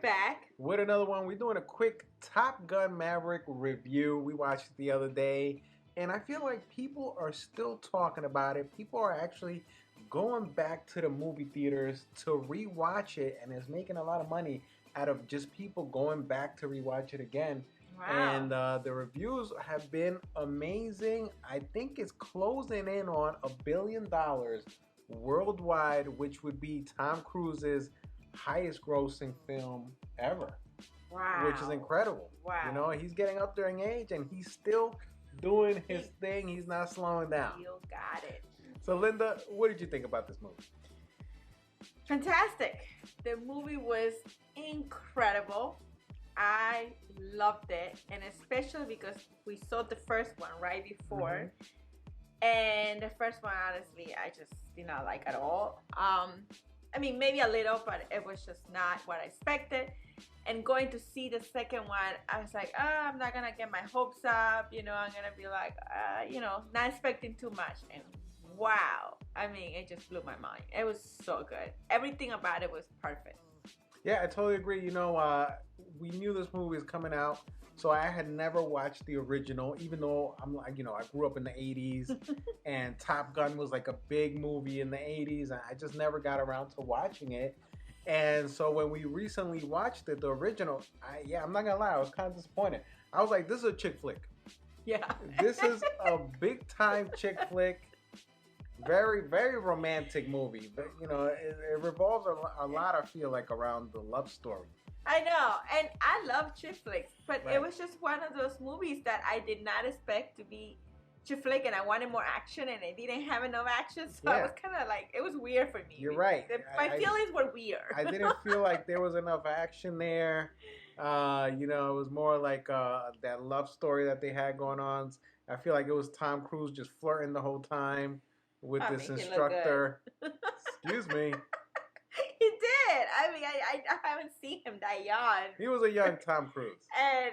back with another one. We're doing a quick Top Gun Maverick review. We watched it the other day, and I feel like people are still talking about it. People are actually going back to the movie theaters to rewatch it, and it's making a lot of money out of just people going back to rewatch it again. Wow. And the reviews have been amazing. I think it's closing in on $1 billion worldwide, which would be Tom Cruise's highest grossing film ever. Wow. Which is incredible. Wow. You know, he's getting up there in age and he's still doing his thing. He's not slowing down. You got it. So Linda, what did you think about this movie? Fantastic. The movie was incredible. I loved it, and especially because we saw the first one right before. And the first one, honestly, I just did not like at all. I mean, maybe a little, but it was just not what I expected. And going to see the second one, I was like, I'm not gonna get my hopes up. You know, I'm gonna be like, not expecting too much. And wow, I mean, it just blew my mind. It was so good. Everything about it was perfect. Yeah, I totally agree. You know, we knew this movie was coming out, so I had never watched the original, even though I'm like, I grew up in the 80s and Top Gun was like a big movie in the 80s, and I just never got around to watching it. And so when we recently watched it, the original, I'm not gonna lie, I was kind of disappointed. I was like, this is a chick flick. Yeah. This is a big time chick flick. Very, very romantic movie, but it revolves a lot, I feel like, around the love story. I know, and I love chick flicks, but Right. It was just one of those movies that I did not expect to be chick flick, and I wanted more action, and it didn't have enough action, so I was kind of like, it was weird for me. You're right. My feelings were weird. I didn't feel like there was enough action there. It was more like that love story that they had going on. I feel like it was Tom Cruise just flirting the whole time with this instructor. Excuse me. He did. I mean, I haven't seen him that young. He was a young Tom Cruise. And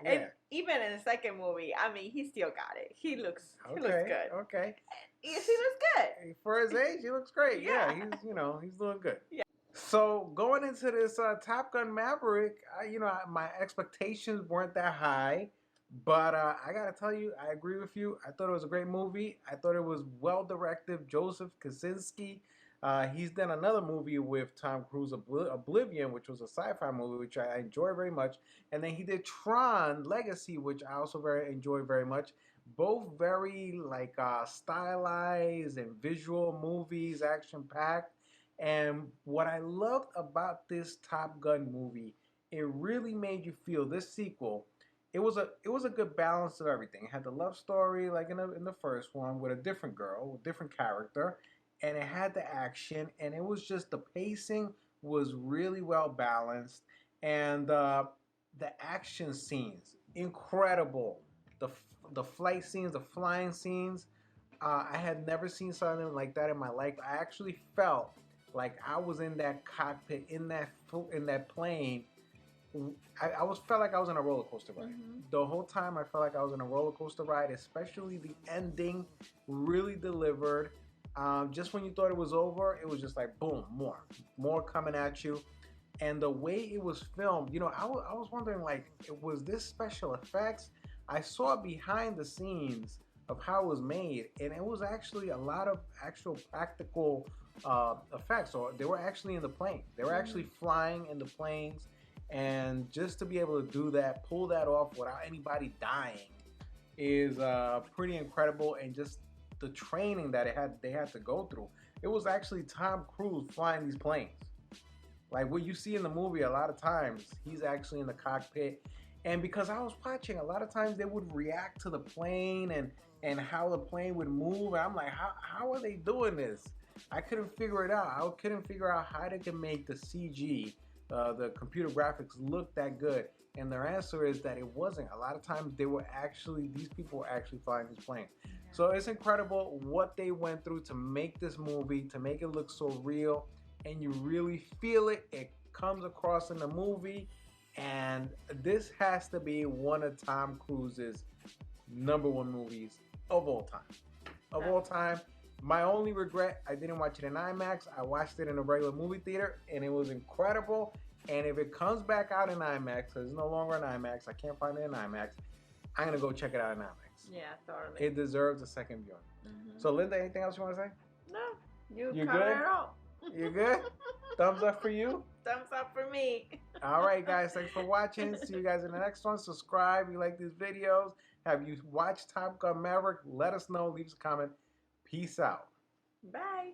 and even in the second movie, I mean, he still got it. He looks good. Okay. Yes, he looks good. For his age, he looks great. Yeah. He's doing good. Yeah. So going into this Top Gun Maverick, my expectations weren't that high. But I gotta tell you, I agree with you. I thought it was a great movie. I thought it was well directed. Joseph Kosinski. He's done another movie with Tom Cruise, Oblivion, which was a sci-fi movie, which I enjoy very much. And then he did Tron Legacy, which I also enjoy very much. Both very stylized and visual movies, action packed. And what I loved about this Top Gun movie, it really made you feel this sequel. It was a good balance of everything. It had the love story like in the first one with a different girl, a different character, and it had the action, and it was just the pacing was really well balanced, and the action scenes incredible. The flight scenes, the flying scenes, I had never seen something like that in my life. I actually felt like I was in that cockpit in that plane. I felt like I was in a roller coaster ride. The whole time I felt like I was in a roller coaster ride, especially the ending really delivered. Just when you thought it was over, it was just like boom, more coming at you. And the way it was filmed, I was wondering, like, was this special effects? I saw behind the scenes of how it was made, and it was actually a lot of actual practical effects. So they were actually in the plane. They were actually flying in the planes. And just to be able to do that, pull that off without anybody dying is pretty incredible. And just the training that they had to go through. It was actually Tom Cruise flying these planes. Like what you see in the movie a lot of times, he's actually in the cockpit. And because I was watching, a lot of times they would react to the plane and how the plane would move. And I'm like, how are they doing this? I couldn't figure it out. I couldn't figure out how they can make the CG, the computer graphics, look that good. And their answer is that it wasn't. A lot of times these people were actually flying these planes. Yeah. So it's incredible what they went through to make this movie, to make it look so real. And you really feel it. It comes across in the movie. And this has to be one of Tom Cruise's #1 movies of all time. Of all time. My only regret, I didn't watch it in IMAX. I watched it in a regular movie theater, and it was incredible. And if it comes back out in IMAX, because it's no longer in IMAX, I can't find it in IMAX, I'm going to go check it out in IMAX. Yeah, totally. It deserves a second viewing. Mm-hmm. So, Linda, anything else you want to say? No, you good? covered it all. You good? Thumbs up for you? Thumbs up for me. All right, guys. Thanks for watching. See you guys in the next one. Subscribe if you like these videos. Have you watched Top Gun Maverick? Let us know. Leave us a comment. Peace out. Bye.